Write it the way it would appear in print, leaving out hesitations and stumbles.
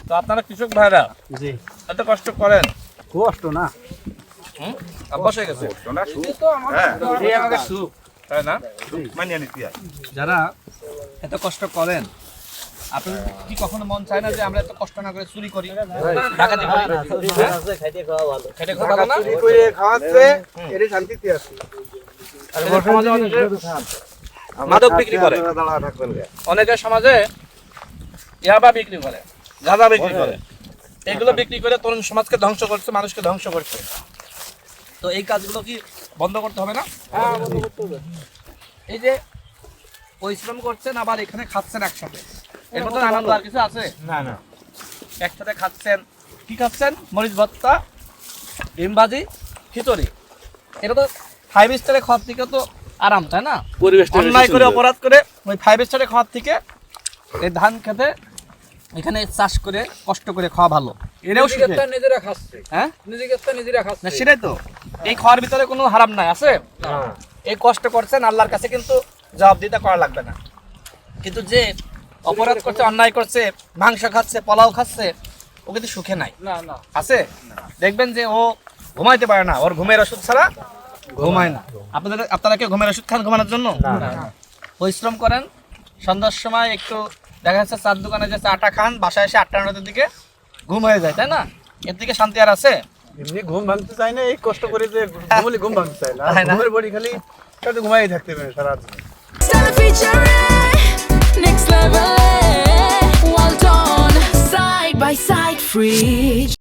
তো আপনারা কৃষক ভাইরা জি এত কষ্ট করেন, কষ্ট না অভ্যাস হয়ে গেছে, তাই না? যারা এত কষ্ট করেন, আপনি কি কখনো মন চায় না যে আমরা এত কষ্ট না করে চুরি করি, ডাকাতি করি? খেটে খাওয়া ভালো না? আর সমাজে অনেকে মাদক বিক্রি করে, অনেকে সমাজে ইয়াবা বিক্রি করে, গাঁজা বিক্রি করে, এগুলো বিক্রি করে তরুণ সমাজকে ধ্বংস করছে, মানুষকে ধ্বংস করছে। তো এই কাজগুলো কি বন্ধ করতে হবে না? এই যে পরিশ্রম করছেন আবার এখানে খাচ্ছেন একসাথে, এর মধ্যে আনন্দ আর কিছু আছে? না না একসাথে খাচ্ছেন, কি খাচ্ছেন? মরিচ ভর্তা, ডিম ভাজি, খিচুড়ি। এটা তো 5 স্টারে খাওয়ার থেকে তো আরাম, তাই না? অন্যায় করে অপরাধ করে ওই 5 স্টারে খাওয়ার থেকে এই ধান খেতে এখানে চাষ করে কষ্ট করে খাওয়া ভালো। এটাও নিজেরা খাচ্ছে, হ্যাঁ, নিজেরা খাচ্ছে। না সেটাই তো, এই খাওয়ার ভিতরে কোনো হারাম নাই, আছে? এই কষ্ট করছেন আল্লাহর কাছে কিন্তু জবাবদিহিতা করা লাগবে না। কিন্তু যে অপরাধ করছে, অন্যায় করছে, মাংস খাচ্ছে, পোলাও খাচ্ছে, ও কিন্তু সুখে নাই, না না আছে? দেখবেন যে ও ঘুমাইতে পারে না, ওর ঘুমের ওষুধ ছাড়া ঘুমায় না। আপনারা কি ঘুমের ওষুধ খান ঘুমানোর জন্য? পরিশ্রম করেন, সন্ধ্যার সময় একটু দেখা যাচ্ছে চার দোকানে যে চাটা খান, বাসায় এসে 8টা-9টার দিকে ঘুম হয়ে যায়, তাই না? এর দিকে শান্তি আর আছে? এমনি ঘুম ভাঙতে চাই না, এই কষ্ট করে যে ঘুমলি ঘুম ভাঙতে চাই না, তাই না? ঘুমের বডি খালি একটু ঘুমাই থাকতে পারে সারা দিন। Stella featuring next level. Well done, side by side, free.